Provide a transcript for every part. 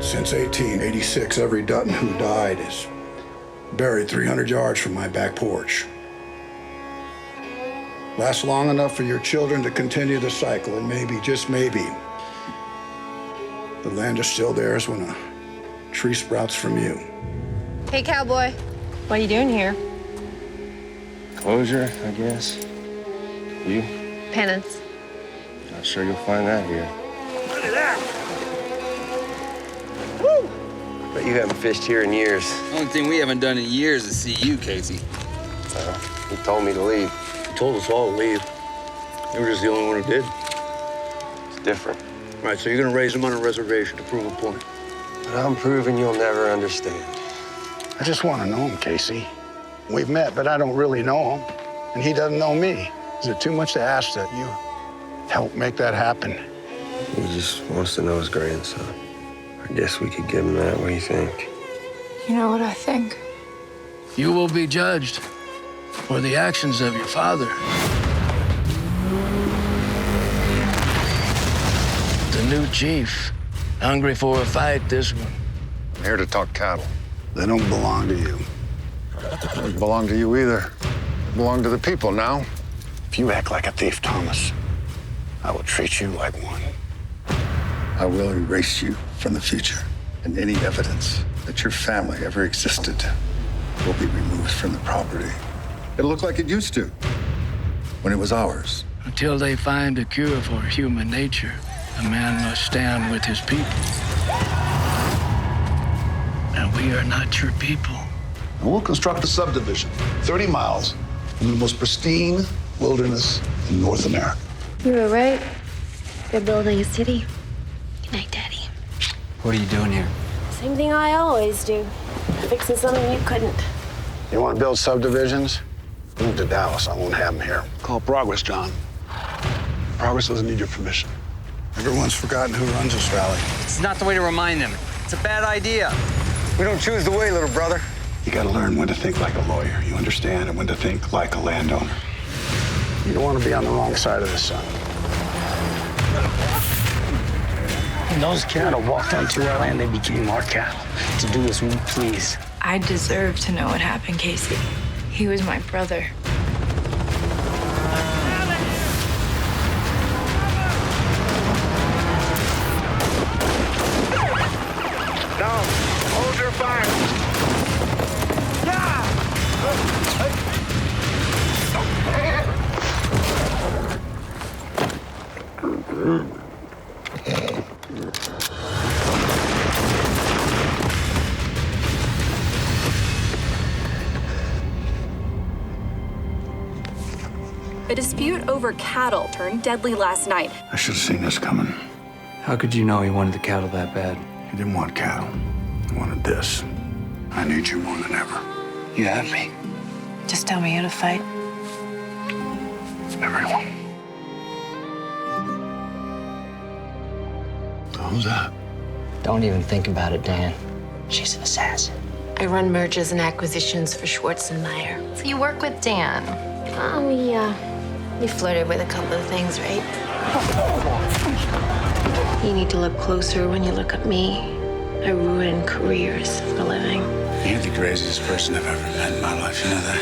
Since 1886, every Dutton who died is buried 300 yards from my back porch. Lasts long enough for your children to continue the cycle, and maybe, just maybe, the land is still theirs when a tree sprouts from you. Hey, cowboy. What are you doing here? Closure, I guess. You? Penance. Not sure you'll find that here. Look at that! Woo! Bet you haven't fished here in years. The only thing we haven't done in years is see you, Casey. He told me to leave. He told us all to leave. You were just the only one who did. It's different. All right, so you're gonna raise him on a reservation to prove a point. But I'm proving you'll never understand. I just want to know him, Casey. We've met, but I don't really know him, and he doesn't know me. Is it too much to ask that you help make that happen? He just wants to know his grandson. I guess we could give him that. What do you think? You know what I think? You will be judged for the actions of your father. The new chief, hungry for a fight, this one. I'm here to talk cattle. They don't belong to you. They don't belong to you either. They belong to the people now. If you act like a thief, Thomas, I will treat you like one. I will erase you from the future, and any evidence that your family ever existed will be removed from the property. It'll look like it used to, when it was ours. Until they find a cure for human nature, a man must stand with his people. And we are not your people. And we'll construct a subdivision 30 miles from the most pristine wilderness in North America. You were right. They're building a city. Good night, Daddy. What are you doing here? Same thing I always do. Fixing something you couldn't. You want to build subdivisions? Move to Dallas. I won't have them here. Call Progress, John. Progress doesn't need your permission. Everyone's forgotten who runs this valley. It's not the way to remind them. It's a bad idea. We don't choose the way, little brother. You got to learn when to think like a lawyer, you understand, and when to think like a landowner. You don't want to be on the wrong side of the sun. When those cattle walked onto our land, they became our cattle to do as we please. I deserve to know what happened, Casey. He was my brother. Down. Hold your fire. A dispute over cattle turned deadly last night. I should have seen this coming. How could you know he wanted the cattle that bad? He didn't want cattle. He wanted this. I need you more than ever. You have me. Just tell me how to fight. Everyone. Who's that? Don't even think about it, Dan. She's an assassin. I run mergers and acquisitions for Schwartz and Meyer. So you work with Dan. We flirted with a couple of things, right? You need to look closer when you look at me. I ruin careers for a living. You're the craziest person I've ever met in my life, you know that?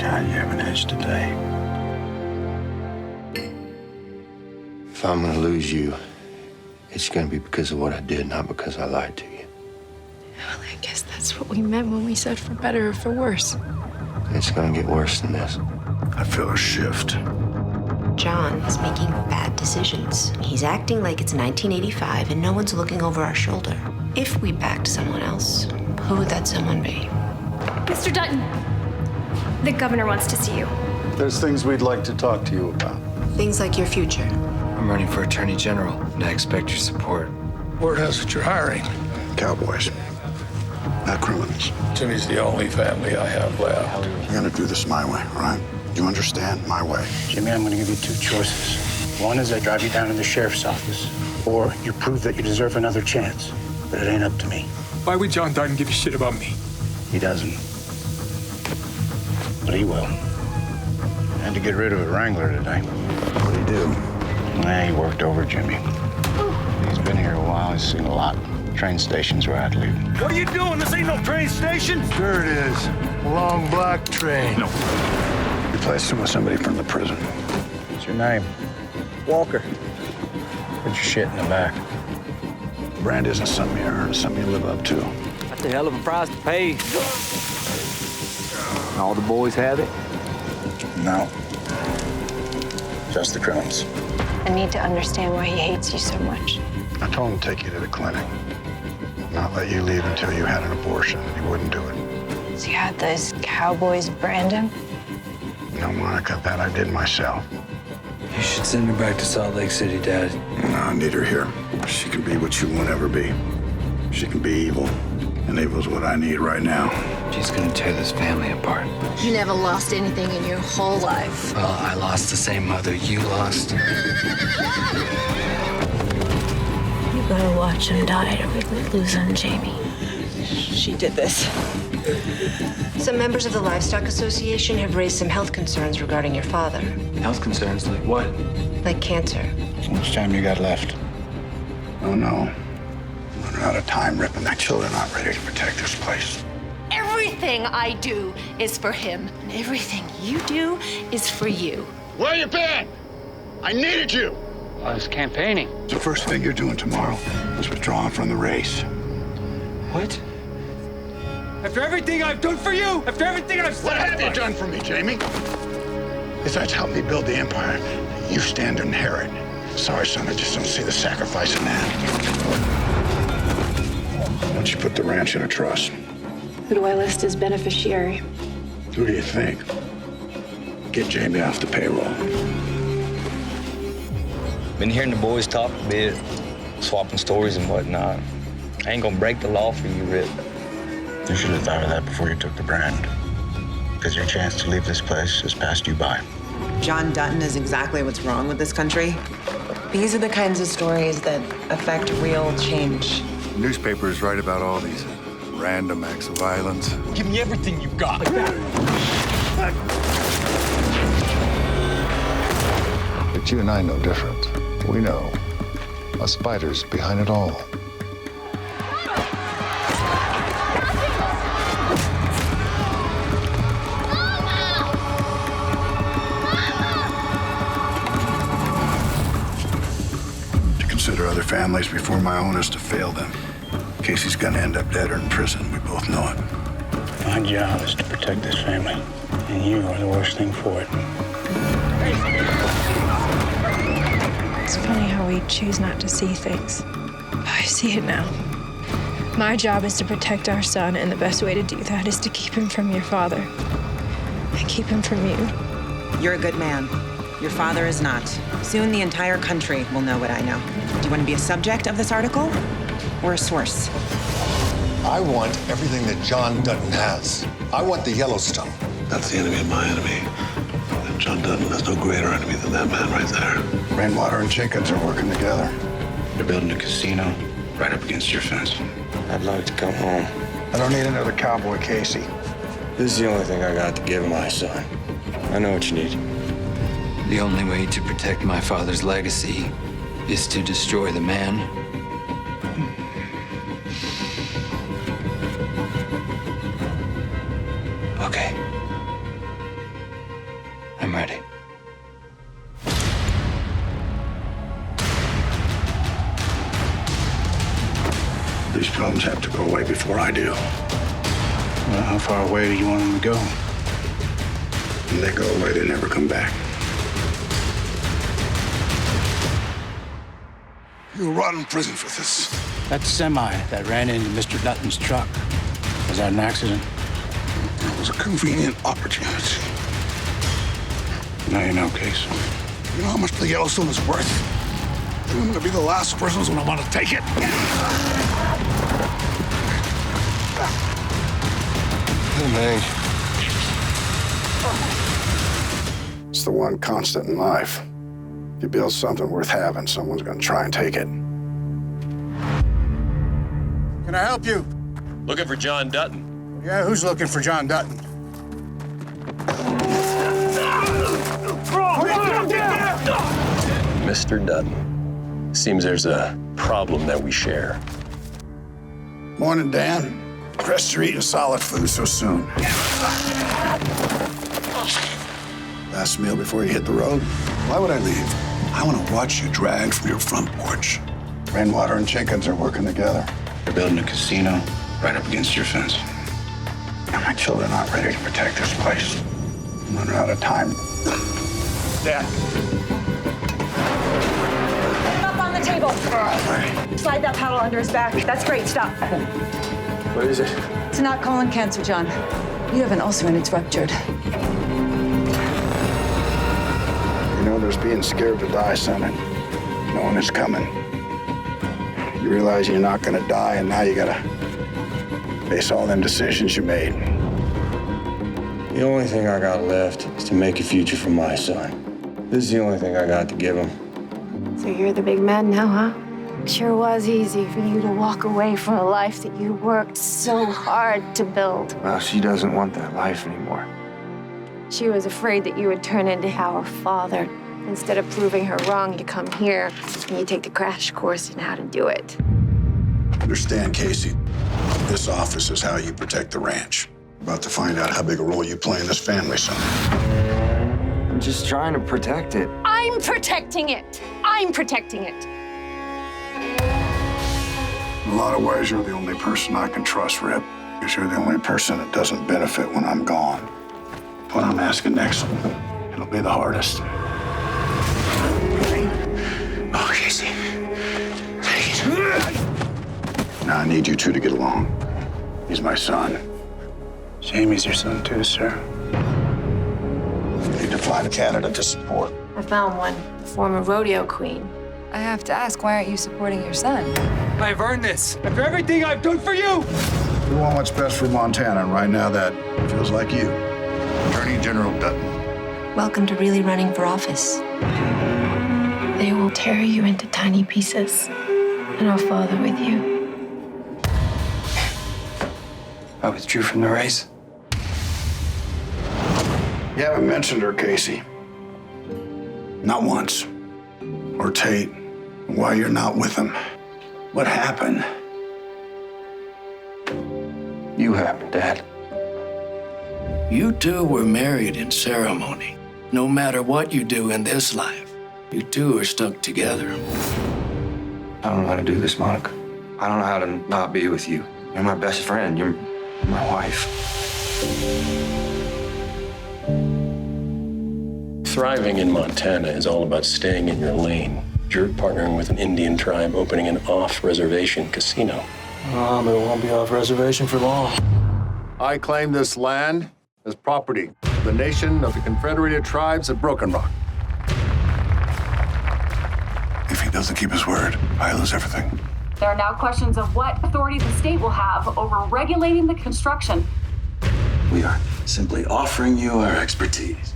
God, you have an edge today. If I'm gonna lose you, it's gonna be because of what I did, not because I lied to you. Well, I guess that's what we meant when we said for better or for worse. It's gonna get worse than this. I feel a shift. John is making bad decisions. He's acting like it's 1985 and no one's looking over our shoulder. If we backed someone else, who would that someone be? Mr. Dutton, the governor wants to see you. There's things we'd like to talk to you about. Things like your future. I'm running for Attorney General, and I expect your support. Word has it you're hiring. Cowboys, not criminals. Jimmy's the only family I have left. We're gonna do this my way, all right? You understand? My way. Jimmy, I'm going to give you two choices. One is I drive you down to the sheriff's office, or you prove that you deserve another chance. But it ain't up to me. Why would John Dutton give a shit about me? He doesn't. But he will. Had to get rid of a wrangler today. What'd he do? Yeah, he worked over Jimmy. He's been here a while. He's seen a lot. Train station's where I'd leave him. What are you doing? This ain't no train station. Sure it is. A long black train. No. Replaced him with somebody from the prison. What's your name? Walker. Put your shit in the back. Brand isn't something you earn, it's something you live up to. That's a hell of a price to pay. All the boys have it? No. Just the criminals. I need to understand why he hates you so much. I told him to take you to the clinic. Not let you leave until you had an abortion. He wouldn't do it. So you had those cowboys brand him? No, Monica, that I did myself. You should send her back to Salt Lake City, Dad. No, I need her here. She can be what you won't ever be. She can be evil. And evil's what I need right now. She's gonna tear this family apart. You never lost anything in your whole life. Well, I lost the same mother you lost. You gotta watch him die to really lose on Jamie. She did this. Some members of the Livestock Association have raised some health concerns regarding your father. Health concerns like what? Like cancer. How much time you got left? Oh, no. I'm running out of time ripping. My children aren't ready to protect this place. Everything I do is for him, and everything you do is for you. Where you been? I needed you. I was campaigning. The first thing you're doing tomorrow is withdrawing from the race. What? After everything I've done for you, after everything I've What have you sacrificed. done for me, Jamie? Besides help me build the empire you stand to inherit. Sorry, son, I just don't see the sacrifice in that. Why don't you put the ranch in a trust? Who do I list as beneficiary? Who do you think? Get Jamie off the payroll. Been hearing the boys talk a bit, swapping stories and whatnot. I ain't gonna break the law for you, Rip. You should have thought of that before you took the brand. Because your chance to leave this place has passed you by. John Dutton is exactly what's wrong with this country. These are the kinds of stories that affect real change. Newspapers write about all these random acts of violence. Give me everything you got. But you and I know different. We know a spider's behind it all. To consider other families before my own is to fail them. Casey's gonna end up dead or in prison. We both know it. My job is to protect this family, and you are the worst thing for it. It's funny how we choose not to see things. I see it now. My job is to protect our son, and the best way to do that is to keep him from your father. And keep him from you. You're a good man. Your father is not. Soon the entire country will know what I know. Do you want to be a subject of this article or a source? I want everything that John Dutton has. I want the Yellowstone. That's the enemy of my enemy. And John Dutton has no greater enemy than that man right there. Rainwater and Jenkins are working together. They're building a casino right up against your fence. I'd like to come home. I don't need another cowboy, Casey. This is the only thing I got to give my son. I know what you need. The only way to protect my father's legacy is to destroy the man. Okay. I'm ready. These problems have to go away before I do. Well, how far away do you want them to go? When they go away, they never come back. You'll rot in prison for this. That semi that ran into Mr. Dutton's truck, was that an accident? It was a convenient opportunity. Now you know, Case. You know how much the Yellowstone is worth? I'm gonna be the last person who's gonna want to take it. Hey, man. It's the one constant in life. If you build something worth having, someone's gonna try and take it. Can I help you? Looking for John Dutton. Yeah, who's looking for John Dutton? Mr. Dutton. Seems there's a problem that we share. Morning, Dan. Impressed you're eating solid food so soon. Last meal before you hit the road? Why would I leave? I want to watch you drag from your front porch. Rainwater and Jenkins are working together. They're building a casino right up against your fence. And my children aren't ready to protect this place. I'm running out of time. Dad. Up on the table. Slide that paddle under his back. That's great. Stop. What is it? It's not colon cancer, John. You have an ulcer and it's ruptured. You know, there's being scared to die, Sonny. Knowing it's coming. You realize you're not gonna die, and now you gotta face all them decisions you made. The only thing I got left is to make a future for my son. This is the only thing I got to give him. So you're the big man now, huh? Sure was easy for you to walk away from a life that you worked so hard to build. Well, she doesn't want that life anymore. She was afraid that you would turn into our father. Instead of proving her wrong, you come here and you take the crash course in how to do it. Understand, Casey, this office is how you protect the ranch. About to find out how big a role you play in this family, son. I'm just trying to protect it. I'm protecting it. I'm protecting it. In a lot of ways, you're the only person I can trust, Rip, because you're the only person that doesn't benefit when I'm gone. What I'm asking next, it'll be the hardest. Oh, Casey. Take it. Now I need you two to get along. He's my son. Jamie's your son too, sir. You need to find a candidate to support. I found one, the former rodeo queen. I have to ask, why aren't you supporting your son? I've earned this. After everything I've done for you! We want what's best for Montana, and right now that feels like you. Attorney General Dutton. Welcome to really running for office. They will tear you into tiny pieces, and I'll father with you. I withdrew from the race. You haven't mentioned her, Casey. Not once. Or Tate, why you're not with him. What happened? You happened, Dad. You two were married in ceremony. No matter what you do in this life, you two are stuck together. I don't know how to do this, Monica. I don't know how to not be with you. You're my best friend. You're my wife. Thriving in Montana is all about staying in your lane. You're partnering with an Indian tribe opening an off-reservation casino. But it won't be off reservation for long. I claim this land as property of the nation of the Confederated Tribes of Broken Rock. If he doesn't keep his word, I lose everything. There are now questions of what authority the state will have over regulating the construction. We are simply offering you our expertise.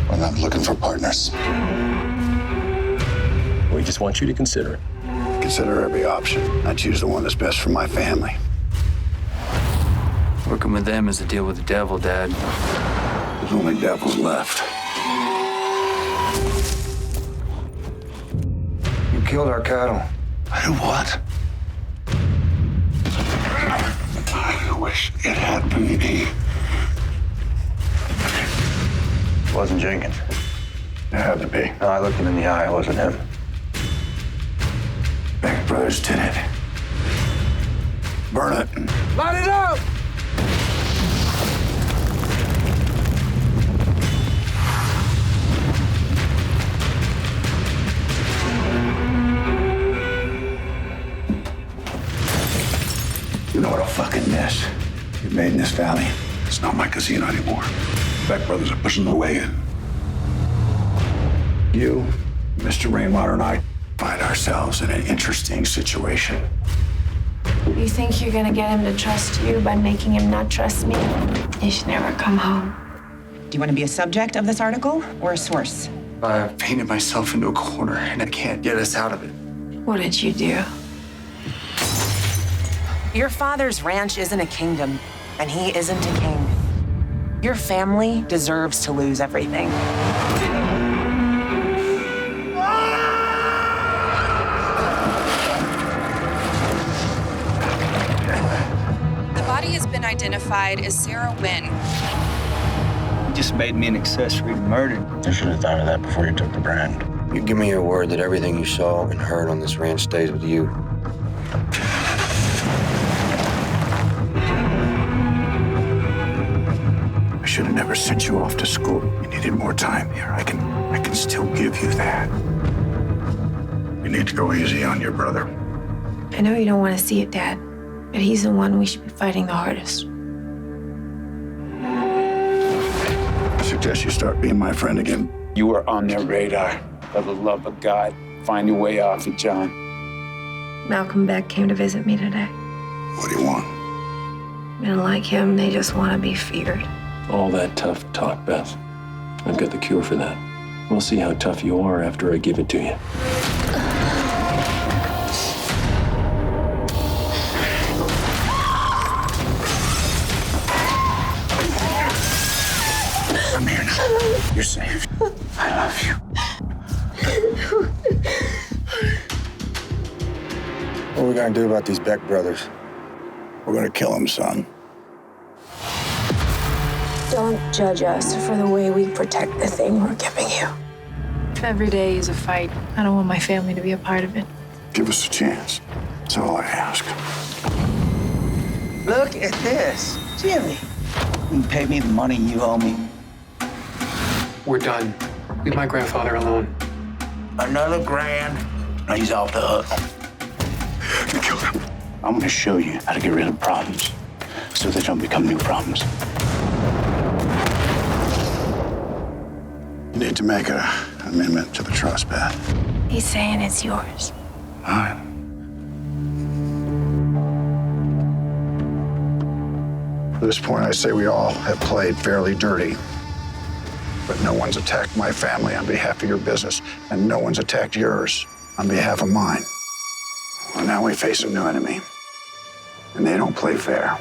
We're not looking for partners. We just want you to consider it. Consider every option. I choose the one that's best for my family. Working with them is a deal with the devil, Dad. There's only devils left. You killed our cattle. I did what? I wish it had been me. It wasn't Jenkins. It had to be. No, I looked him in the eye. It wasn't him. Beck Brothers did it. Burn it. Light it up! You know what I'll fucking miss? You made in this valley. It's not my casino anymore. Beck Brothers are pushing the way in. You, Mr. Rainwater, and I find ourselves in an interesting situation. You think you're gonna get him to trust you by making him not trust me? He should never come home. Do you want to be a subject of this article or a source? I've painted myself into a corner, and I can't get us out of it. What did you do? Your father's ranch isn't a kingdom, and he isn't a king. Your family deserves to lose everything. identified as Sarah Wynn. You just made me an accessory to murder. You should have thought of that before you took the brand. You give me your word that everything you saw and heard on this ranch stays with you. I should have never sent you off to school. You needed more time here. I can still give you that. You need to go easy on your brother. I know you don't want to see it, Dad, but he's the one we should be fighting the hardest. I suggest you start being my friend again. You were on their radar. For the love of God, find your way off it, John. Malcolm Beck came to visit me today. What do you want? Men like him, they just want to be feared. All that tough talk, Beth. I've got the cure for that. We'll see how tough you are after I give it to you. Come here now. You're safe. I love you. What are we gonna do about these Beck brothers? We're gonna kill them, son. Don't judge us for the way we protect the thing we're giving you. If every day is a fight, I don't want my family to be a part of it. Give us a chance. That's all I ask. Look at this. Jimmy, you can pay me the money you owe me. We're done. Leave my grandfather alone. Another grand, and he's off the hook. You killed him. I'm gonna show you how to get rid of problems so they don't become new problems. You need to make an amendment to the trust, Beth. He's saying it's yours. All right. At this point, I say we all have played fairly dirty. But no one's attacked my family on behalf of your business, and no one's attacked yours on behalf of mine. Well, now we face a new enemy, and they don't play fair.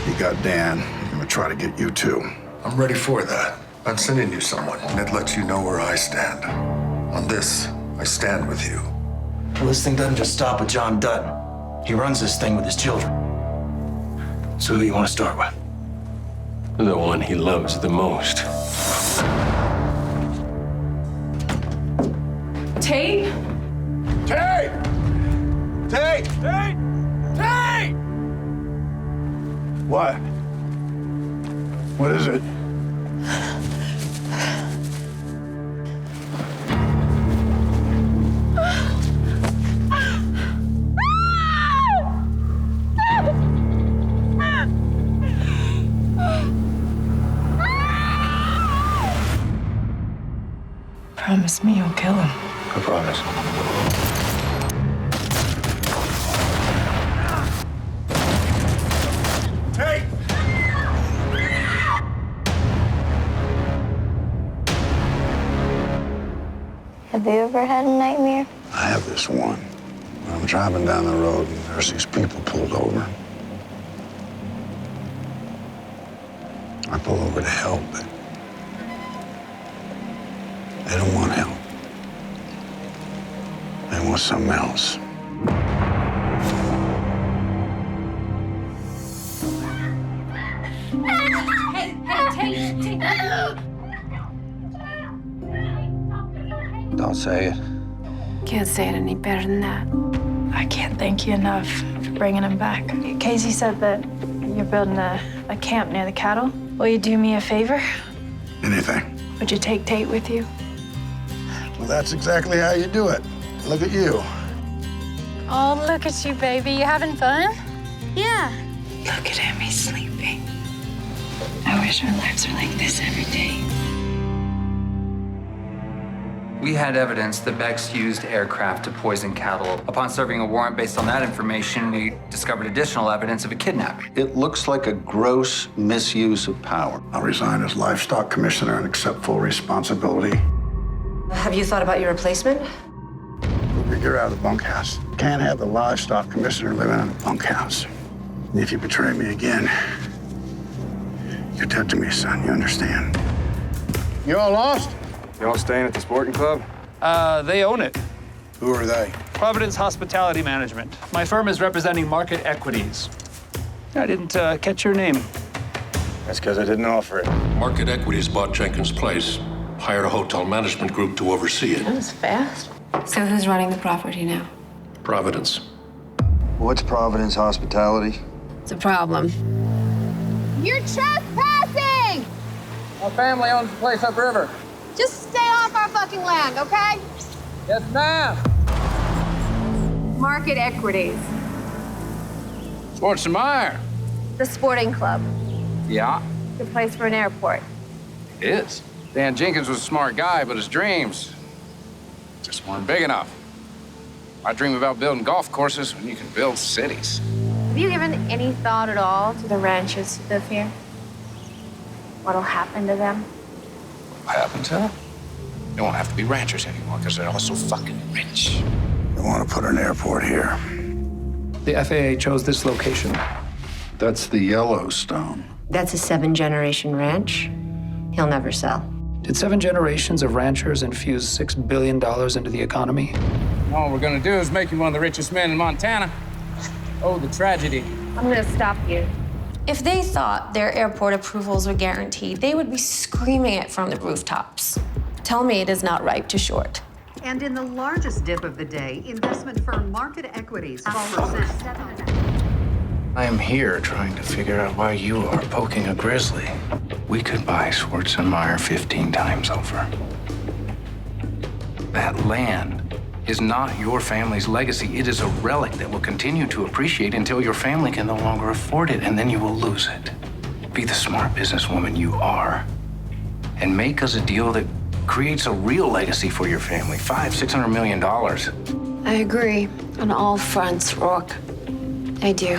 You got Dan. I'm gonna try to get you too. I'm ready for that. I'm sending you someone that lets you know where I stand. On this, I stand with you. Well, this thing doesn't just stop with John Dutton. He runs this thing with his children. So who do you want to start with? The one he loves the most. Tate? Tate! Tate! Hey! Hey! What? What is it? Promise me you'll kill him. I promise. Tate! Have you ever had a nightmare? I have this one. I'm driving down the road and there's these people pulled over. I pull over to help, but they don't want help. They want something else. Hey, Tate. Don't say it. Can't say it any better than that. I can't thank you enough for bringing him back. Casey said that you're building a camp near the cattle. Will you do me a favor? Anything. Would you take Tate with you? Well, that's exactly how you do it. Look at you. Oh, look at you, baby. You having fun? Yeah. Look at him, he's sleeping. I wish our lives were like this every day. We had evidence that Becks used aircraft to poison cattle. Upon serving a warrant based on that information, we discovered additional evidence of a kidnapping. It looks like a gross misuse of power. I'll resign as livestock commissioner and accept full responsibility. Have you thought about your replacement? You're out of the bunkhouse. Can't have the livestock commissioner living in a bunkhouse. And if you betray me again, you're dead to me, son. You understand? You all lost? You all staying at the sporting club? They own it. Who are they? Providence Hospitality Management. My firm is representing Market Equities. I didn't catch your name. That's because I didn't offer it. Market Equities bought Jenkins' place, hired a hotel management group to oversee it. That was fast. So who's running the property now? Providence. What's Providence Hospitality? It's a problem. You're trespassing! Our family owns the place upriver. Just stay off our fucking land, okay? Yes, ma'am. Market Equities. What's the matter? The sporting club. Yeah, Good place for an airport. it is. Dan Jenkins was a smart guy, but his dreams just weren't big enough. I dream about building golf courses when you can build cities. Have you given any thought at all to the ranchers who live here? What'll happen to them? What happened to them? They won't have to be ranchers anymore because they're all so fucking rich. They want to put an airport here. The FAA chose this location. That's the Yellowstone. That's a 7-generation ranch. He'll never sell. Did 7 generations of ranchers infuse $6 billion into the economy? All we're gonna do is make him one of the richest men in Montana. Oh, the tragedy. I'm gonna stop you. If they thought their airport approvals were guaranteed, they would be screaming it from the rooftops. Tell me it is not ripe to short. And in the largest dip of the day, investment firm Market Equities falls 7%. I am here trying to figure out why you are poking a grizzly. We could buy Schwarzenmeyer 15 times over. That land is not your family's legacy. It is a relic that will continue to appreciate until your family can no longer afford it, and then you will lose it. Be the smart businesswoman you are, and make us a deal that creates a real legacy for your family. $500-600 million. I agree on all fronts, Rourke. I do.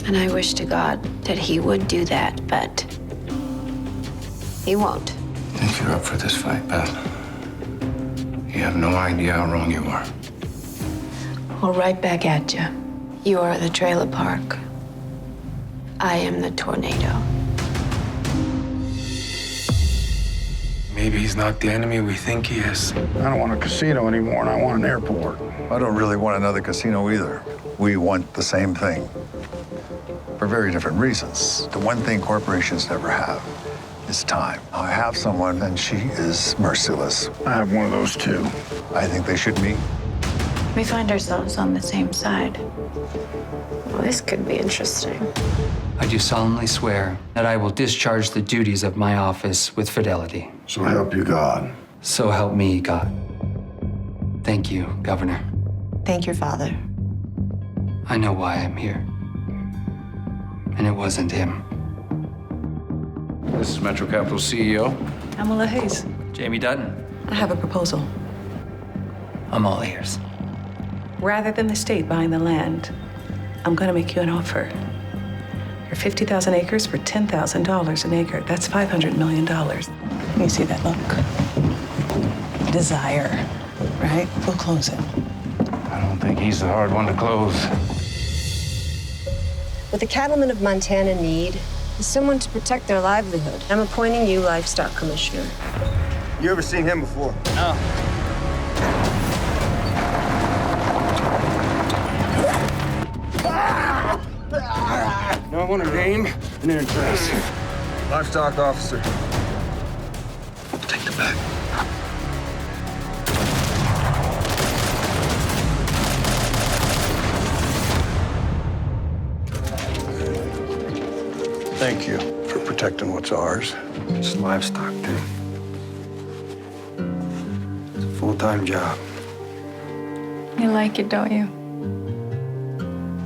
And I wish to God that he would do that, but he won't. If you're up for this fight, Beth, you have no idea how wrong you are. Well, right back at you. You are the trailer park. I am the tornado. Maybe he's not the enemy we think he is. I don't want a casino anymore, and I want an airport. I don't really want another casino either. We want the same thing for very different reasons. The one thing corporations never have is time. I have someone, and she is merciless. I have one of those too. I think they should meet. We find ourselves on the same side. Well, this could be interesting. I do solemnly swear that I will discharge the duties of my office with fidelity. So help you God. So help me God. Thank you, Governor. Thank your father. I know why I'm here. And it wasn't him. This is Metro Capital's CEO. Pamela Hayes. Jamie Dutton. I have a proposal. I'm all ears. Rather than the state buying the land, I'm going to make you an offer. Your 50,000 acres for $10,000 an acre. That's $500 million. You see that look? Desire, right? We'll close it. I don't think he's the hard one to close. What the cattlemen of Montana need is someone to protect their livelihood. I'm appointing you livestock commissioner. You ever seen him before? No. No, I want a name and an address. Livestock officer. Take the bag. Thank you for protecting what's ours. It's livestock, too. It's a full-time job. You like it, don't you?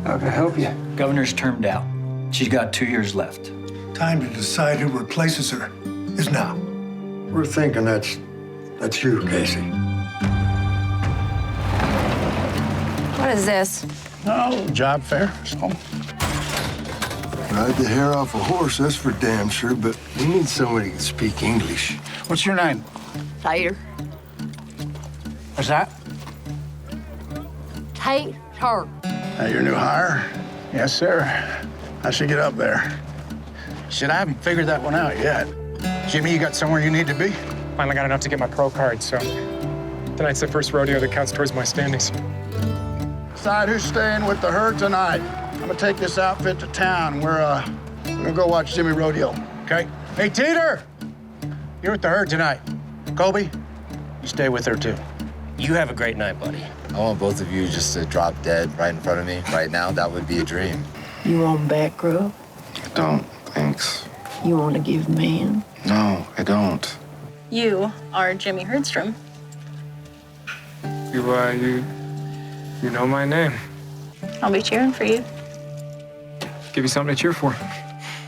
How can I help you? Governor's termed out. She's got 2 years left. Time to decide who replaces her is now. We're thinking that's you, Casey. What is this? Oh, job fair. So. Ride the hair off a horse, that's for damn sure, but we need somebody who can speak English. What's your name? Tater. What's that? Tater. Your new hire? Yes, sir. I should get up there. Shit, I haven't figured that one out yet. Jimmy, you got somewhere you need to be? Finally got enough to get my pro card, so Tonight's the first rodeo that counts towards my standings. Decide who's staying with the herd tonight. I'm gonna take this outfit to town. We're gonna go watch Jimmy rodeo. Okay? Hey, Teeter! You're with the herd tonight. Colby, you stay with her too. You have a great night, buddy. I want both of you just to drop dead right in front of me right now. That would be a dream. You want back rub? I don't, thanks. You want to give man? No, I don't. You are Jimmy Herdstrom. You know my name. I'll be cheering for you. Give you something to cheer for.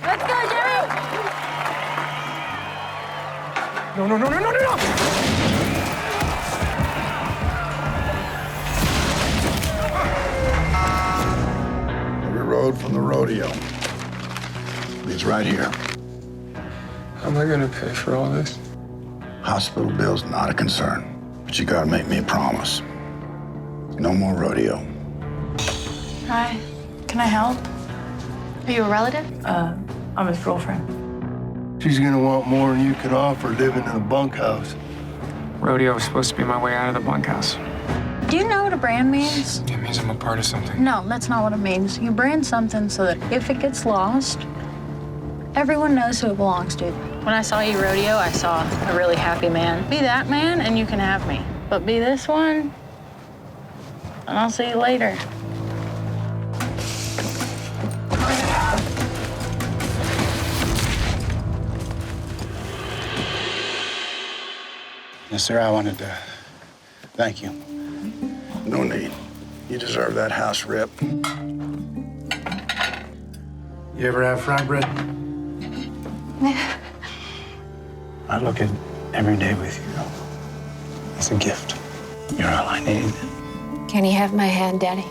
Let's go, Jimmy! No! Every road from the rodeo leads right here. How am I gonna pay for all this? Hospital bill's not a concern, but you gotta make me a promise. No more rodeo. Hi. Can I help? Are you a relative? I'm his girlfriend. She's gonna want more than you can offer living in a bunkhouse. Rodeo was supposed to be my way out of the bunkhouse. Do you know what a brand means? It means I'm a part of something. No, that's not what it means. You brand something so that if it gets lost, everyone knows who it belongs to. When I saw you rodeo, I saw a really happy man. Be that man and you can have me. But be this one, and I'll see you later. Yes, sir, I wanted to thank you. No need. You deserve that house rip. You ever have fry bread? I look at every day with you as a gift. You're all I need. Can he have my hand, Daddy?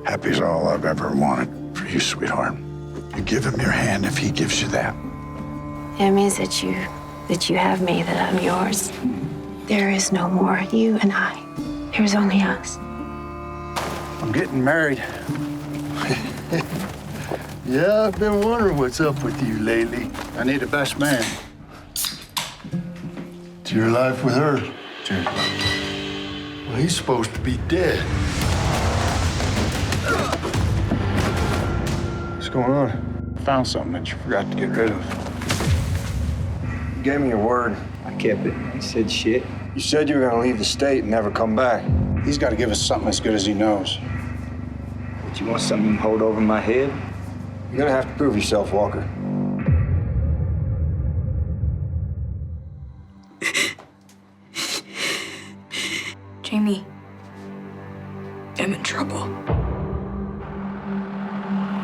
Happy's all I've ever wanted for you, sweetheart. You give him your hand if he gives you that. It means that you have me, that I'm yours. There is no more you and I. There's only us. I'm getting married. Yeah, I've been wondering what's up with you lately. I need a best man. It's your life with her. Sure. Well, he's supposed to be dead. What's going on? Found something that you forgot to get rid of. You gave me your word. I kept it. You said shit. You said you were gonna leave the state and never come back. He's got to give us something as good as he knows. But you want something you can hold over my head? You're gonna have to prove yourself, Walker. Jamie, I'm in trouble.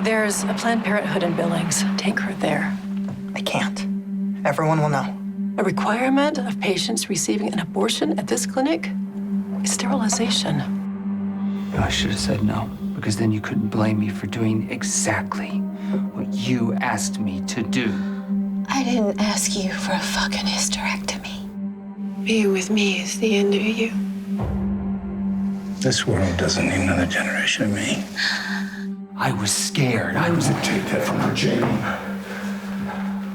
There's a Planned Parenthood in Billings. Take her there. I can't. Everyone will know. A requirement of patients receiving an abortion at this clinic is sterilization. I should have said no, because then you couldn't blame me for doing exactly what you asked me to do. I didn't ask you for a fucking hysterectomy. Being with me is the end of you. This world doesn't need another generation of me. I was scared. Take that from her, Jamie.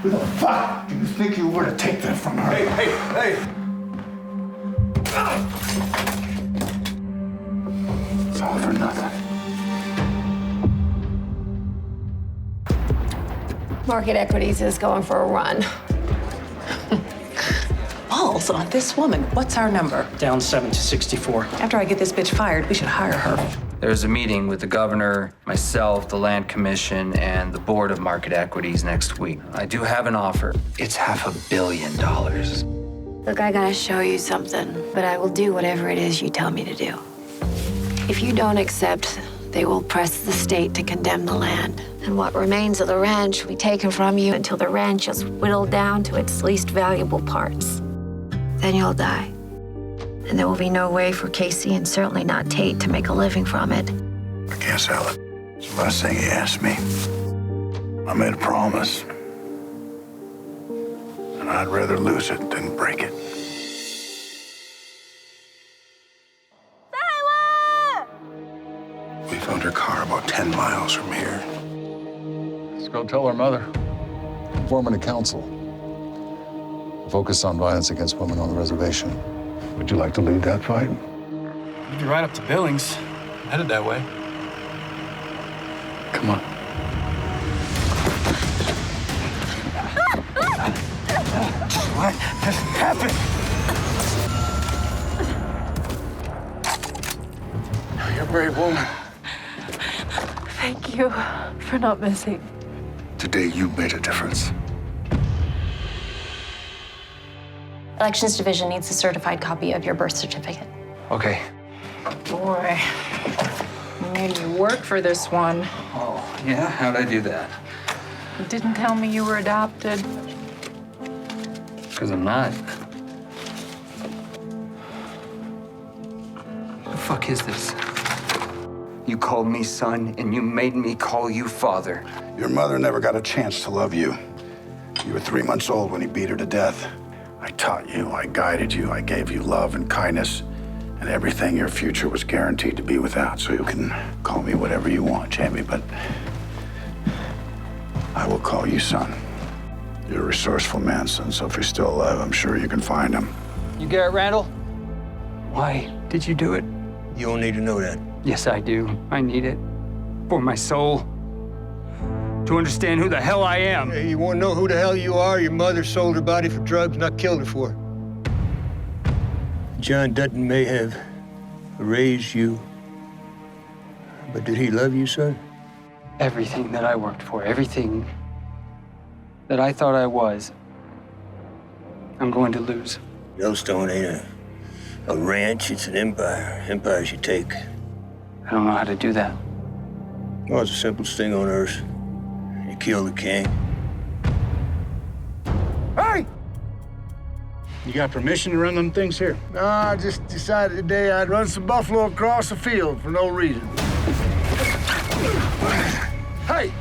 Who the fuck do you think you were to take that from her? Hey! It's all for nothing. Market Equities is going for a run. Balls on this woman. What's our number? Down 7 to 64. After I get this bitch fired, we should hire her. There's a meeting with the governor, myself, the Land Commission, and the board of Market Equities next week. I do have an offer. It's $500 million. Look, I gotta show you something, but I will do whatever it is you tell me to do. If you don't accept, they will press the state to condemn the land. And what remains of the ranch will be taken from you until the ranch is whittled down to its least valuable parts. Then you'll die. And there will be no way for Casey and certainly not Tate to make a living from it. I can't sell it. It's the last thing he asked me. I made a promise. And I'd rather lose it than break it. We found her car about 10 miles from here. Let's go tell her mother. Forming a council. Focus on violence against women on the reservation. Would you like to lead that fight? You're right up to Billings. Headed that way. Come on. What has happened? You're a brave woman. Thank you for not missing. Today you made a difference. Elections Division needs a certified copy of your birth certificate. Okay. Boy, you made me work for this one. Oh, yeah? How'd I do that? You didn't tell me you were adopted. Because I'm not. The fuck is this? You called me son, and you made me call you father. Your mother never got a chance to love you. You were 3 months old when he beat her to death. I taught you, I guided you, I gave you love and kindness, and everything your future was guaranteed to be without. So you can call me whatever you want, Jamie, but I will call you son. You're a resourceful man, son, so if you're still alive, I'm sure you can find him. You Garrett Randall? Why did you do it? You don't need to know that. Yes, I do. I need it. For my soul. To understand who the hell I am. Hey, you want to know who the hell you are? Your mother sold her body for drugs, not killed her for. John Dutton may have raised you, but did he love you, son? Everything that I worked for, everything that I thought I was, I'm going to lose. Yellowstone ain't a ranch, it's an empire. Empires you take. I don't know how to do that. Well, it's the simplest thing on earth. You kill the king. Hey! You got permission to run them things here? No, I just decided today I'd run some buffalo across the field for no reason. Hey!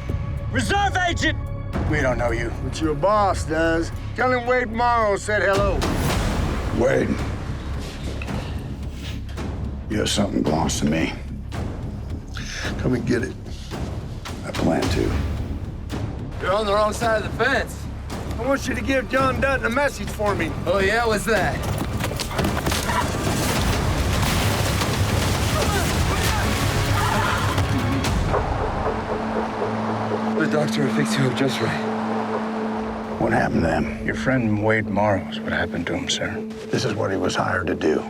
Reserve agent! We don't know you. But your boss does. Tell him Wade Morrow said hello. Wade, you have something belongs to me. Come and get it. I plan to. You're on the wrong side of the fence. I want you to give John Dutton a message for me. Oh, yeah? What's that? The doctor will fix you up just right. What happened to them? Your friend Wade Morrow is what happened to him, sir. This is what he was hired to do.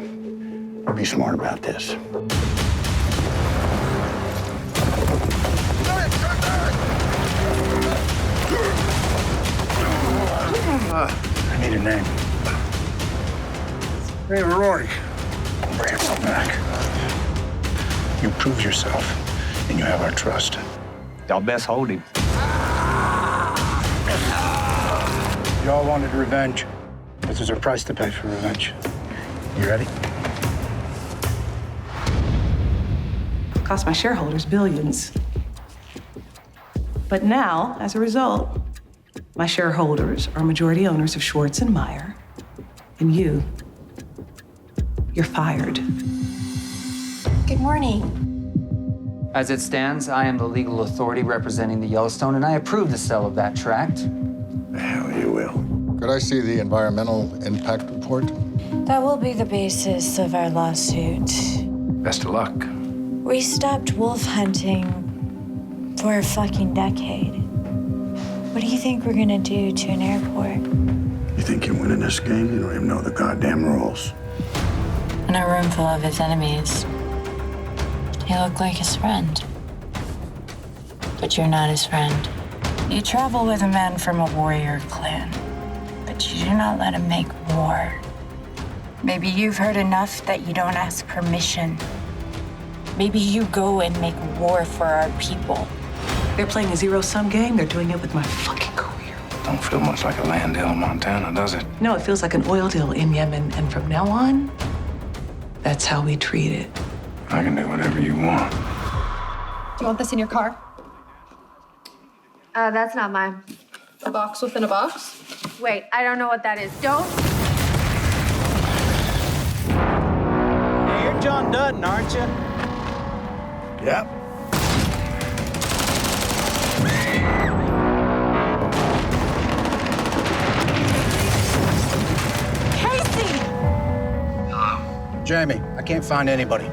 Be smart about this. I need a name. Hey, Rory. Bring him back. You prove yourself, and you have our trust. Y'all best hold him. Y'all wanted revenge. This is a price to pay for revenge. You ready? Cost my shareholders billions. But now, as a result, my shareholders are majority owners of Schwartz and Meyer. And you're fired. Good morning. As it stands, I am the legal authority representing the Yellowstone, and I approve the sale of that tract. Hell, you will. Could I see the environmental impact report? That will be the basis of our lawsuit. Best of luck. We stopped wolf hunting for a fucking decade. What do you think we're gonna do to an airport? You think you're winning this game? You don't even know the goddamn rules. In a room full of his enemies, you look like his friend. But you're not his friend. You travel with a man from a warrior clan, but you do not let him make war. Maybe you've heard enough that you don't ask permission. Maybe you go and make war for our people. They're playing a zero-sum game. They're doing it with my fucking career. Don't feel much like a land deal in Montana, does it? No, it feels like an oil deal in Yemen. And from now on, that's how we treat it. I can do whatever you want. Do you want this in your car? That's not mine. A box within a box? Wait, I don't know what that is. Don't. Hey, you're John Dutton, aren't you? Yep. Casey! Hello. Jamie, I can't find anybody.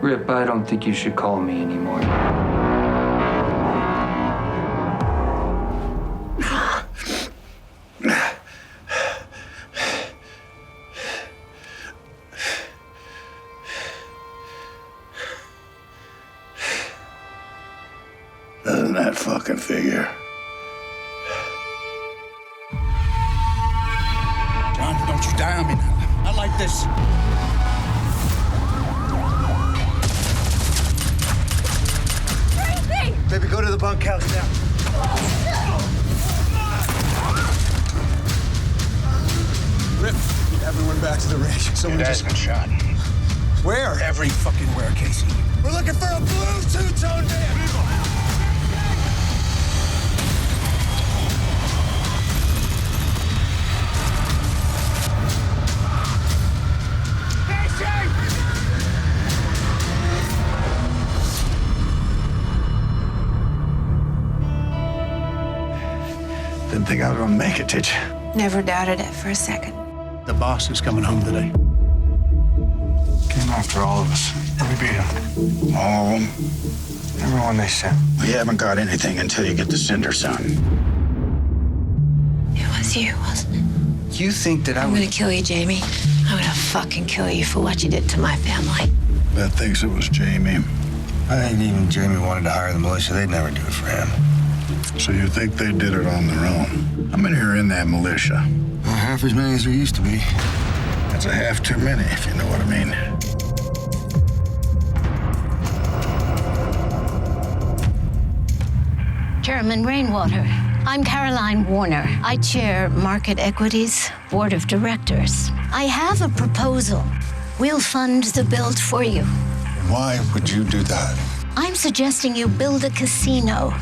Rip, I don't think you should call me anymore. Doesn't that fucking figure? John, don't you die on me now. I like this. Baby, go to the bunkhouse now. Rip, get everyone back to the ranch. Someone just been shot. Where? Every fucking where, Casey. We're looking for a blue two-tone man. Didn't think I was gonna make it, did you? Never doubted it for a second. The boss is coming home today. Came after all of us. We beat him. All of them. Everyone they sent. We haven't got anything until you get the Cinder Son. It was you, wasn't it? You think that I'm gonna kill you, Jamie. I'm gonna fucking kill you for what you did to my family. Beth thinks it was Jamie. I think even Jamie wanted to hire the militia. They'd never do it for him. So you think they did it on their own? How many are in that militia? Well, half as many as there used to be. That's a half too many, if you know what I mean. Chairman Rainwater, I'm Caroline Warner. I chair Market Equities Board of Directors. I have a proposal. We'll fund the build for you. Why would you do that? I'm suggesting you build a casino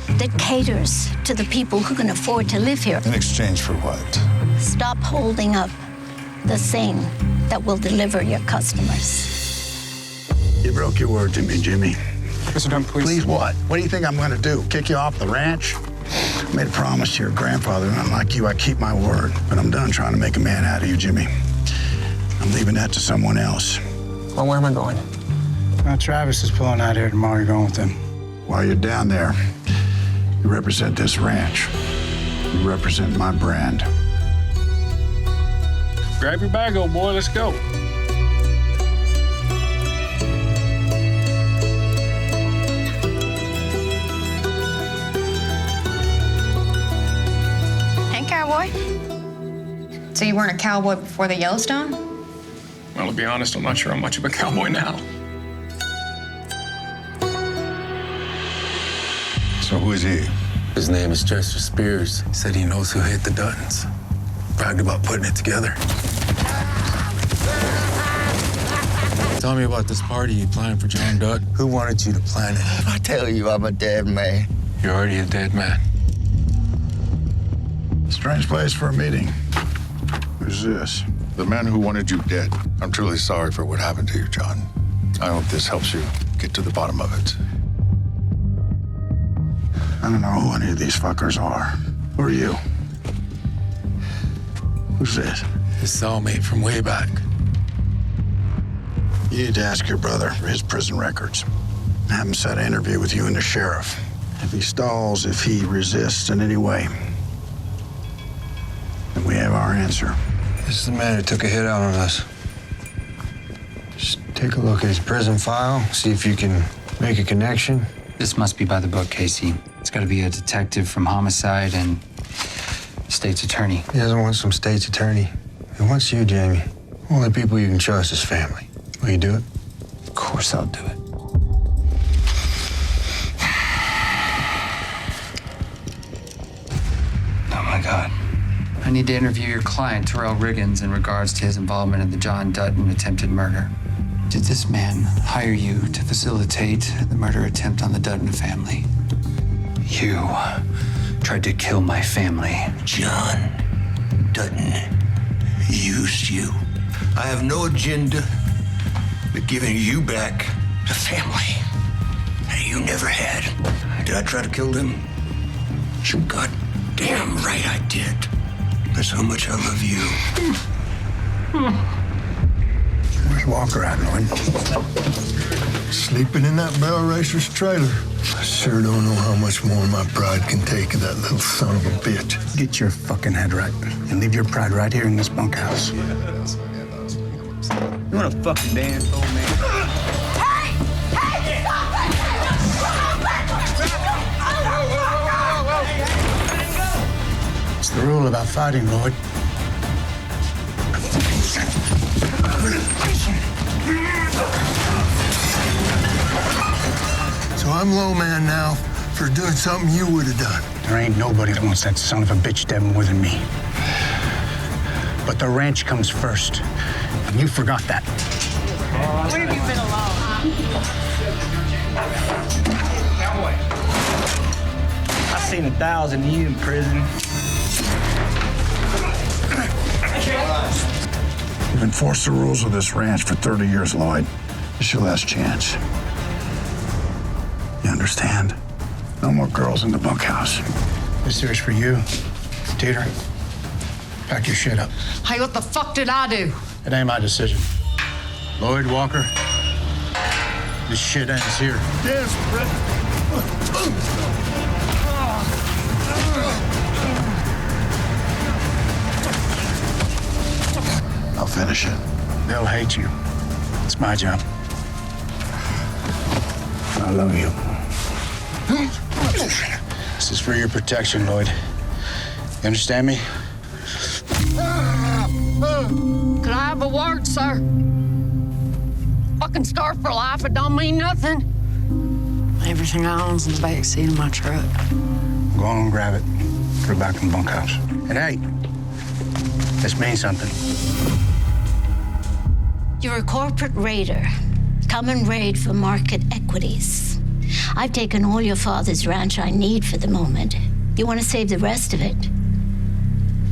that caters to the people who can afford to live here. In exchange for what? Stop holding up the thing that will deliver your customers. You broke your word to me, Jimmy. Mr. Dunn, please. Please what? What do you think I'm gonna do? Kick you off the ranch? I made a promise to your grandfather, and unlike you, I keep my word. But I'm done trying to make a man out of you, Jimmy. I'm leaving that to someone else. Well, where am I going? Travis is pulling out here tomorrow. You're going with him. While you're down there, you represent this ranch. You represent my brand. Grab your bag, old boy. Let's go. Hey, cowboy. So you weren't a cowboy before the Yellowstone? Well, to be honest, I'm not sure I'm much of a cowboy now. So who is he? His name is Chester Spears. He said he knows who hit the Duttons. Bragged about putting it together. Tell me about this party you planned for John Dutton. Who wanted you to plan it? I tell you, I'm a dead man. You're already a dead man. Strange place for a meeting. Who's this? The man who wanted you dead. I'm truly sorry for what happened to you, John. I hope this helps you get to the bottom of it. I don't know who any of these fuckers are. Who are you? Who's this? His cellmate from way back. You need to ask your brother for his prison records. Have him set an interview with you and the sheriff. If he stalls, if he resists in any way, then we have our answer. This is the man who took a hit out on us. Just take a look at his prison file, see if you can make a connection. This must be by the book, Casey. It's got to be a detective from homicide and state's attorney. He doesn't want some state's attorney. He wants you, Jamie. Only people you can trust is family. Will you do it? Of course I'll do it. Oh, my God. I need to interview your client, Terrell Riggins, in regards to his involvement in the John Dutton attempted murder. Did this man hire you to facilitate the murder attempt on the Dutton family? You tried to kill my family. John Dutton used you. I have no agenda but giving you back the family that you never had. Did I try to kill them? You goddamn right I did. That's how much I love you. Where's Walker at, Lloyd? Sleeping in that barrel racer's trailer. I sure don't know how much more my pride can take of that little son of a bitch. Get your fucking head right and leave your pride right here in this bunkhouse. You want to fucking dance, old man? Hey! Hey! Stop it! Stop it! It's the rule about fighting, Lloyd. So I'm low man now for doing something you would have done. There ain't nobody that wants that son of a bitch dead more than me. But the ranch comes first, and you forgot that. When have you been alone? I've seen 1,000 of you in prison. You've enforced the rules of this ranch for 30 years, Lloyd. It's your last chance. You understand? No more girls in the bunkhouse. This here's for you. Teeter, pack your shit up. Hey, what the fuck did I do? It ain't my decision. Lloyd, Walker, this shit ends here. Yes, Brett. I'll finish it. They'll hate you. It's my job. I love you. This is for your protection, Lloyd. You understand me? Can I have a word, sir? Fucking starve for life, it don't mean nothing. Everything I own's in the back seat of my truck. Go on and grab it. Put it back in the bunkhouse. And hey, this means something. You're a corporate raider. Come and raid for market equities. I've taken all your father's ranch I need for the moment. You want to save the rest of it?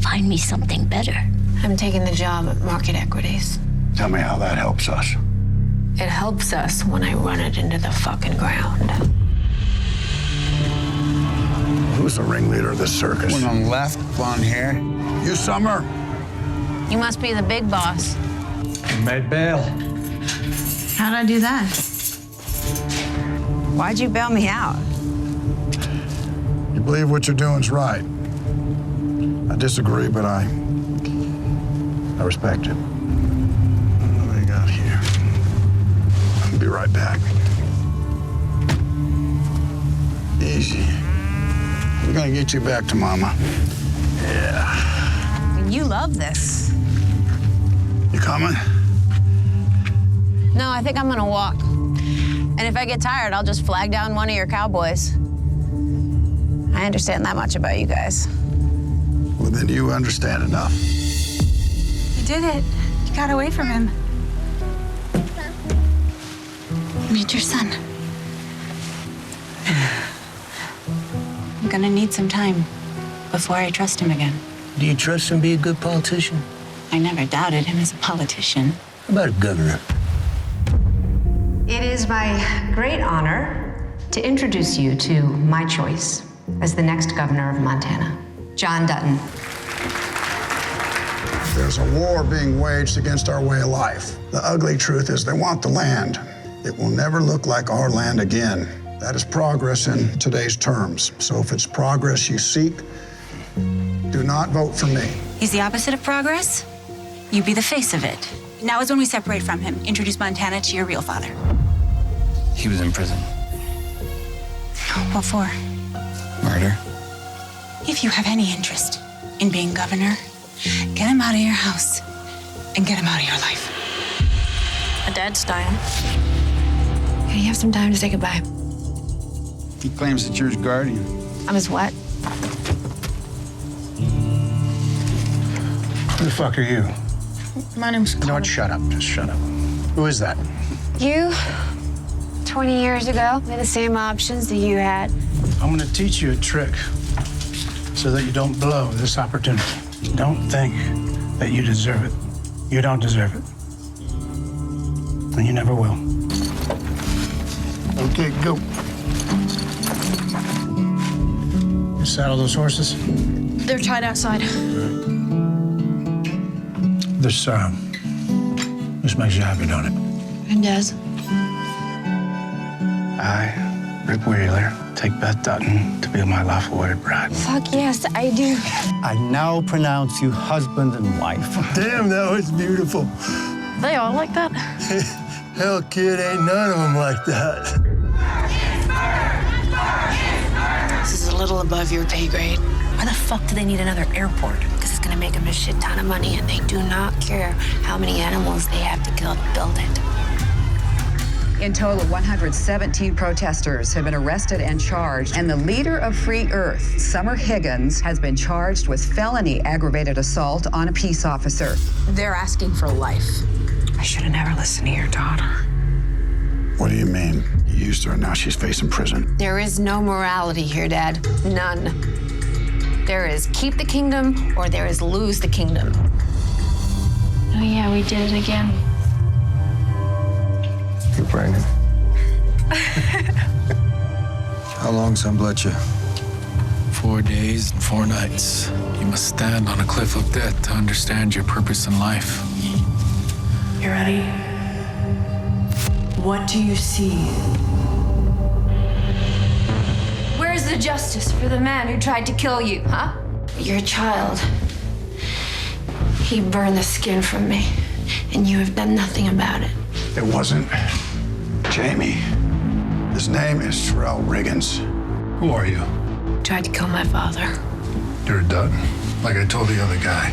Find me something better. I'm taking the job at market equities. Tell me how that helps us. It helps us when I run it into the fucking ground. Who's the ringleader of this circus? One on the left, blonde hair. You, Summer? You must be the big boss. You made bail. How'd I do that? Why'd you bail me out? You believe what you're doing's right. I disagree, but I respect it. What do we got here? I'll be right back. Easy. We're gonna get you back to Mama. Yeah. You love this. You coming? No, I think I'm gonna walk. And if I get tired, I'll just flag down one of your cowboys. I understand that much about you guys. Well, then you understand enough. You did it. You got away from him. Meet your son. I'm gonna need some time before I trust him again. Do you trust him to be a good politician? I never doubted him as a politician. How about a governor? It is my great honor to introduce you to my choice as the next governor of Montana, John Dutton. There's a war being waged against our way of life. The ugly truth is they want the land. It will never look like our land again. That is progress in today's terms. So if it's progress you seek, do not vote for me. He's the opposite of progress. You be the face of it. Now is when we separate from him. Introduce Montana to your real father. He was in prison. What for? Murder. If you have any interest in being governor, get him out of your house and get him out of your life. My dad's dying. Can you have some time to say goodbye? He claims that you're his guardian. I'm his what? Who the fuck are you? My name's You know what? Shut up. Just shut up. Who is that? You, 20 years ago, had the same options that you had. I'm gonna teach you a trick so that you don't blow this opportunity. Don't think that you deserve it. You don't deserve it. And you never will. Okay, go. You saddle those horses? They're tied outside. This This makes you happy, don't it? It does. I, Rick Wheeler, take Beth Dutton to be my lawful wedded bride. Fuck yes, I do. I now pronounce you husband and wife. Damn, that was beautiful. They all like that? Hell, kid, ain't none of them like that. This is a little above your pay grade. Why the fuck do they need another airport? Because it's gonna make them a shit ton of money, and they do not care how many animals they have to kill to build it. In total, 117 protesters have been arrested and charged, and the leader of Free Earth, Summer Higgins, has been charged with felony aggravated assault on a peace officer. They're asking for life. I should have never listened to your daughter. What do you mean? You used her and now she's facing prison. There is no morality here, Dad. None. There is keep the kingdom or there is lose the kingdom. Oh yeah, we did it again. You're pregnant. How long some bled you? 4 days and 4 nights. You must stand on a cliff of death to understand your purpose in life. You ready? What do you see? Where's the justice for the man who tried to kill you, huh? Your child. He burned the skin from me, and you have done nothing about it. It wasn't Jamie. His name is Terrell Riggins. Who are you? Tried to kill my father. You're a Dutton, like I told the other guy.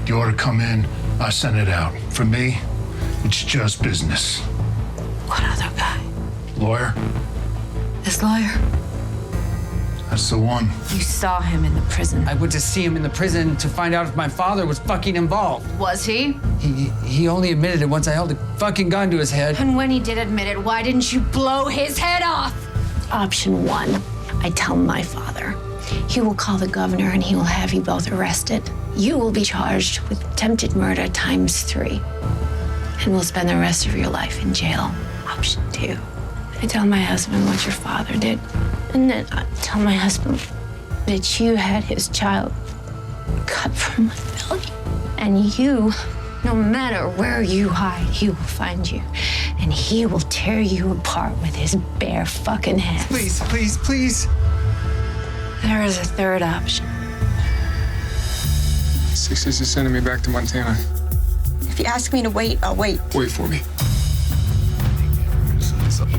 The order come in, I send it out. For me, it's just business. What other guy? Lawyer? This lawyer? That's the one. You saw him in the prison. I went to see him in the prison to find out if my father was fucking involved. Was he? He only admitted it once I held a fucking gun to his head. And when he did admit it, why didn't you blow his head off? Option 1, I tell my father. He will call the governor and he will have you both arrested. You will be charged with attempted murder ×3 and will spend the rest of your life in jail. Option 2, I tell my husband what your father did. And then I tell my husband that you had his child cut from my belly. And you, no matter where you hide, he will find you. And he will tear you apart with his bare fucking hands. Please, please, please. There is a third option. Sixes is sending me back to Montana. If you ask me to wait, I'll wait. Wait for me.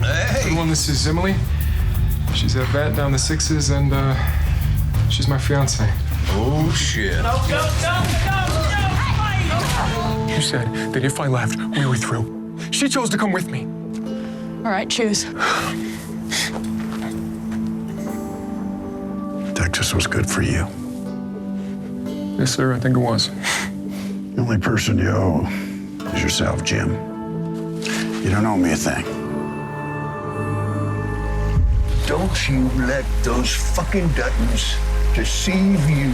Hey! Everyone, this is Emily. She's a vet down the sixes, and she's my fiance. Oh, shit. You said that if I left, we were through. She chose to come with me. All right, choose. Texas was good for you. Yes, sir, I think it was. The only person you owe is yourself, Jim. You don't owe me a thing. Don't you let those fucking Duttons deceive you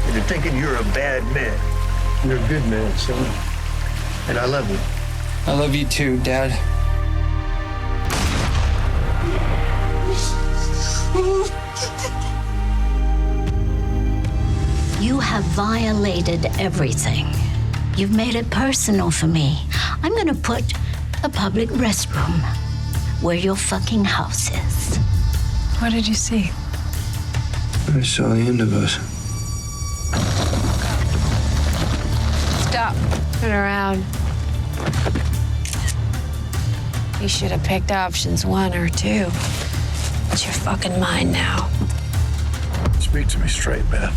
into thinking you're a bad man. You're a good man, son. And I love you. I love you too, Dad. You have violated everything. You've made it personal for me. I'm gonna put a public restroom where your fucking house is. What did you see? I saw the end of us. Stop. Turn around. You should have picked options 1 or 2. It's your fucking mind now. Speak to me straight, Beth.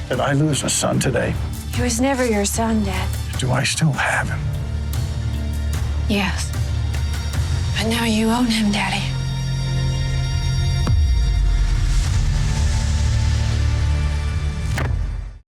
Did I lose a son today? He was never your son, Dad. Do I still have him? Yes. But now you own him, Daddy.